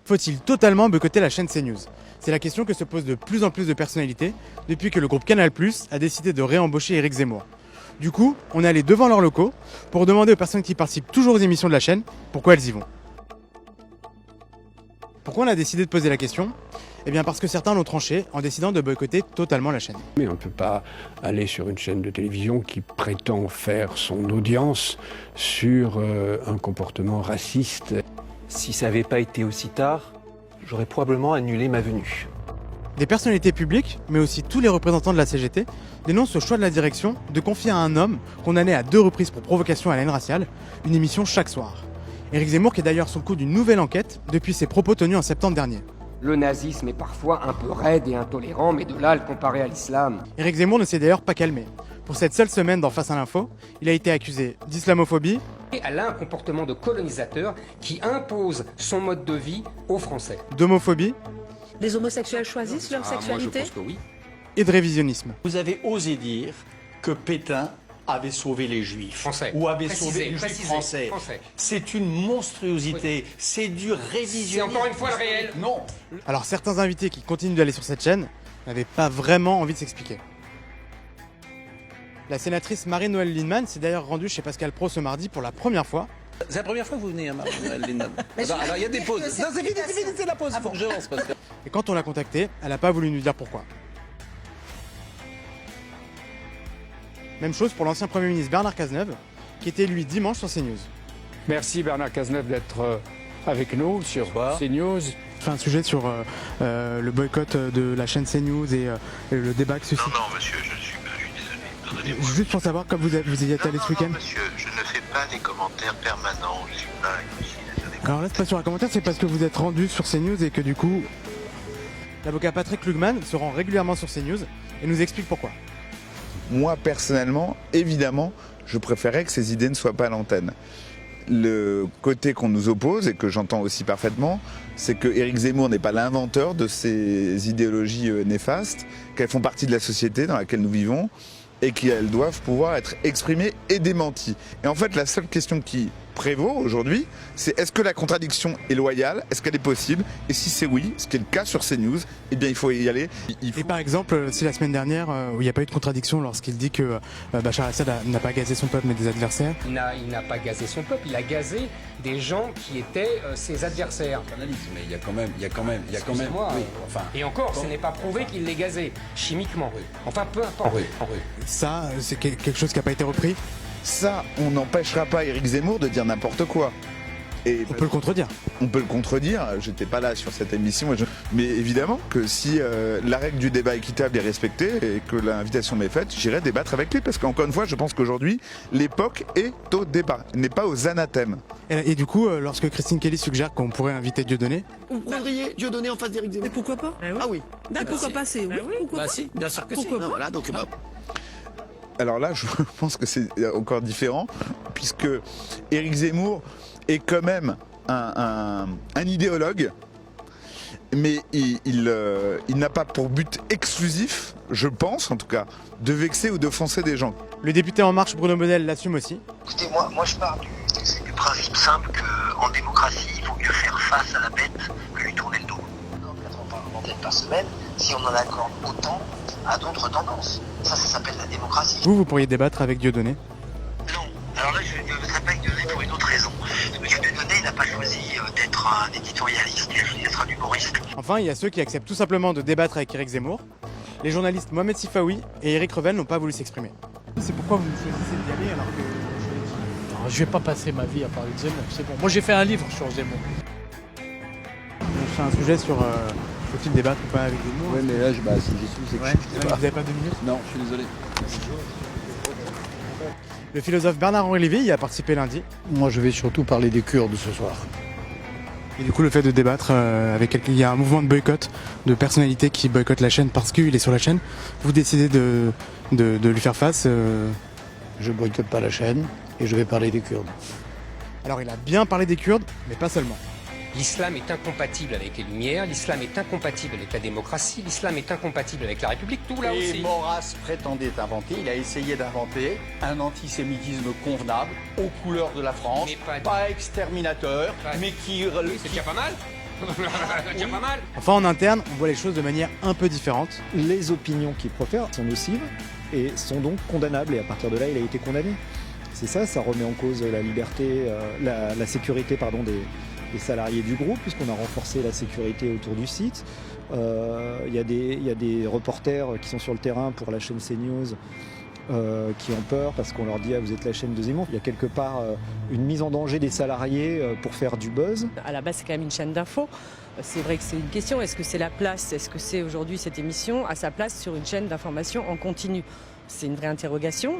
Faut-il totalement boycotter la chaîne CNews? C'est la question que se posent de plus en plus de personnalités depuis que le groupe Canal+ a décidé de réembaucher Éric Zemmour. Du coup, on est allé devant leurs locaux pour demander aux personnes qui participent toujours aux émissions de la chaîne pourquoi elles y vont. Pourquoi on a décidé de poser la question? Eh bien parce que certains l'ont tranché en décidant de boycotter totalement la chaîne. Mais on ne peut pas aller sur une chaîne de télévision qui prétend faire son audience sur un comportement raciste. Si ça n'avait pas été aussi tard, j'aurais probablement annulé ma venue. Des personnalités publiques, mais aussi tous les représentants de la CGT, dénoncent le choix de la direction de confier à un homme, condamné à 2 reprises pour provocation à la haine raciale, une émission chaque soir. Éric Zemmour qui est d'ailleurs sous le coup d'une nouvelle enquête depuis ses propos tenus en septembre dernier. Le nazisme est parfois un peu raide et intolérant, mais de là à le comparer à l'islam. Éric Zemmour ne s'est d'ailleurs pas calmé. Pour cette seule semaine dans Face à l'info, il a été accusé d'islamophobie. Elle a un comportement de colonisateur qui impose son mode de vie aux Français. D'homophobie. Les homosexuels choisissent leur sexualité? Moi je pense que oui. Et de révisionnisme. Vous avez osé dire que Pétain avait sauvé les Juifs. Français. Ou avait Précisez, sauvé les Juifs précisez, français. français. C'est une monstruosité. Oui. C'est du révisionnisme. C'est encore une fois le réel. Non. Alors certains invités qui continuent d'aller sur cette chaîne n'avaient pas vraiment envie de s'expliquer. La sénatrice Marie-Noëlle Lienemann s'est d'ailleurs rendue chez Pascal Praud ce mardi pour la première fois. C'est la première fois que vous venez à Marie-Noëlle Lienemann. Alors il y a des pauses. Non, c'est fini, c'est la pause. Il faut que je lance parce que... Et quand on l'a contactée, elle n'a pas voulu nous dire pourquoi. Même chose pour l'ancien Premier ministre Bernard Cazeneuve, qui était lui dimanche sur CNews. Merci Bernard Cazeneuve d'être avec nous sur CNews. Fait un sujet sur le boycott de la chaîne CNews et le débat que suscite. Non, monsieur, je suis désolé. Pardonnez-moi. Juste pour savoir, comme vous y êtes allé ce week-end. Non, monsieur, je ne fais pas des commentaires permanents. Je suis pas ici, désolé. Alors là, c'est pas sur un commentaire, c'est parce que vous êtes rendu sur CNews et que du coup, l'avocat Patrick Klugman se rend régulièrement sur CNews et nous explique pourquoi. Moi, personnellement, évidemment, je préférais que ces idées ne soient pas à l'antenne. Le côté qu'on nous oppose, et que j'entends aussi parfaitement, c'est que Éric Zemmour n'est pas l'inventeur de ces idéologies néfastes, qu'elles font partie de la société dans laquelle nous vivons, et qu'elles doivent pouvoir être exprimées et démenties. Et en fait, la seule question qui prévaut aujourd'hui, c'est est-ce que la contradiction est loyale? Est-ce qu'elle est possible? Et si c'est oui, ce qui est le cas sur CNews, eh bien il faut y aller. Et par exemple, si la semaine dernière, où il n'y a pas eu de contradiction lorsqu'il dit que Bachar el-Assad n'a pas gazé son peuple mais des adversaires. Il n'a pas gazé son peuple, il a gazé des gens qui étaient ses adversaires. Mais il y a quand même... Excusez-moi, Oui, enfin... Et encore, ce n'est pas prouvé qu'il l'ait gazé, chimiquement. Oui. Enfin, peu importe. Oui. Ça, c'est quelque chose qui n'a pas été repris. Ça, on n'empêchera pas Éric Zemmour de dire n'importe quoi. Et On peut le contredire. on peut le contredire, j'étais pas là sur cette émission, mais évidemment que si la règle du débat équitable est respectée et que l'invitation m'est faite, j'irai débattre avec lui, parce qu'encore une fois, je pense qu'aujourd'hui, l'époque est au débat, n'est pas aux anathèmes. Et du coup, lorsque Christine Kelly suggère qu'on pourrait inviter Dieudonné, Vous prendriez Dieudonné en face d'Éric Zemmour? Mais pourquoi pas? Ah oui. D'accord, pourquoi pas? C'est oui, pourquoi Bah pas? si, bien sûr que si. Pourquoi pas? Voilà, donc Alors là, je pense que c'est encore différent, puisque Éric Zemmour est quand même un idéologue, mais il n'a pas pour but exclusif, je pense en tout cas, de vexer ou d'offenser des gens. le député En Marche Bruno Bonnell l'assume aussi. Écoutez, moi je pars du principe simple qu'en démocratie, il vaut mieux faire face à la bête que lui tourner le dos. 4 ans parlementaires par semaine, si on en accorde autant à d'autres tendances. Ça s'appelle la démocratie. Vous pourriez débattre avec Dieudonné. Non. Alors là, je ne serais pas avec Dieudonné pour une autre raison. Monsieur Dieudonné, il n'a pas choisi d'être un éditorialiste, il a choisi d'être un humoriste. Enfin, il y a ceux qui acceptent tout simplement de débattre avec Éric Zemmour. Les journalistes Mohamed Sifaoui et Éric Revel n'ont pas voulu s'exprimer. C'est pourquoi vous choisissez d'y aller alors que... Non, je vais pas passer ma vie à parler de Zemmour, c'est bon. Moi j'ai fait un livre sur Zemmour. On fait un sujet sur faut-il débattre ou pas avec Zemmour. Oui, mais là, si j'y suis, c'est que Ouais. je sais Vous pas. n'avez pas 2 minutes? Non, je suis désolé. Le philosophe Bernard-Henri Lévy y a participé lundi. Moi je vais surtout parler des Kurdes ce soir. Et du coup, le fait de débattre avec quelqu'un, il y a un mouvement de boycott de personnalités qui boycottent la chaîne parce qu'il est sur la chaîne. Vous décidez de lui faire face. Je boycotte pas la chaîne et je vais parler des Kurdes. Alors, il a bien parlé des Kurdes, mais pas seulement. L'islam est incompatible avec les Lumières, l'islam est incompatible avec la démocratie, l'islam est incompatible avec la République, tout là Et aussi. Maurras prétendait inventer, il a essayé d'inventer un antisémitisme convenable aux couleurs de la France, Mais pas- pas exterminateur, Pas- mais qui... Oui, c'est déjà pas mal. Déjà pas mal. Enfin, en interne, on voit les choses de manière un peu différente. Les opinions qu'il profère sont nocives et sont donc condamnables. Et à partir de là, il a été condamné. C'est ça, ça remet en cause la liberté, la sécurité des salariés du groupe, puisqu'on a renforcé la sécurité autour du site. Il y a des reporters qui sont sur le terrain pour la chaîne CNews qui ont peur parce qu'on leur dit vous êtes la chaîne de Zemmour. Il y a quelque part une mise en danger des salariés pour faire du buzz. À la base, c'est quand même une chaîne d'infos. C'est vrai que c'est une question. Est-ce que c'est la place, est-ce que c'est aujourd'hui cette émission à sa place sur une chaîne d'information en continu? C'est une vraie interrogation.